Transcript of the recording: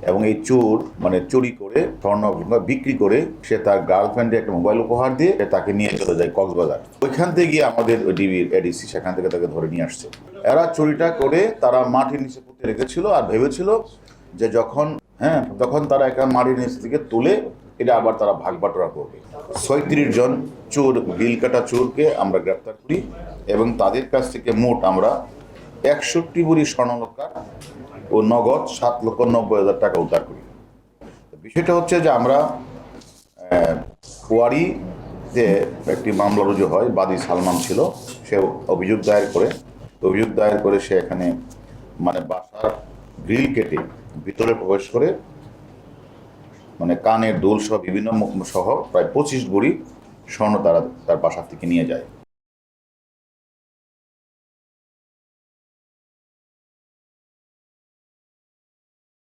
এবং এই চোর মানে চুরি করে স্বর্ণ বিক্রি করে সে তার গার্লফ্রেন্ডে একটা মোবাইল উপহার দিয়ে তাকে নিয়ে চলে যায় কক্সবাজার। ওইখান থেকে গিয়ে আমাদের ওই ডিবির এডিসি সেখান থেকে তাকে ধরে নিয়ে আসছে। এরা চুরিটা করে তারা মাটির নিচে পুঁতে রেখেছিল আর ভেবেছিল যে যখন তারা একটা মাটির নিচ থেকে তুলে এটা আবার তারা ভাগ বাটোয়ারা করবে। ৩৬ জন চোর, বিল কাটা চোরকে আমরা গ্রেপ্তার করি এবং তাদের কাছ থেকে মোট আমরা ৬১ ভরি স্বর্ণালঙ্কার ও নগদ ৭,৯০,০০০ টাকা উদ্ধার করি। বিষয়টা হচ্ছে যে আমরা কোয়ারিতে একটি মামলা রুজু হয়, বাদী সালমান ছিল, সে অভিযোগ দায়ের করে সে এখানে মানে বাসার গ্রিল কেটে ভিতরে প্রবেশ করে মানে কানের দুল সহ বিভিন্ন সহ প্রায় ২৫ ভরি স্বর্ণ তার বাসা থেকে নিয়ে যায়।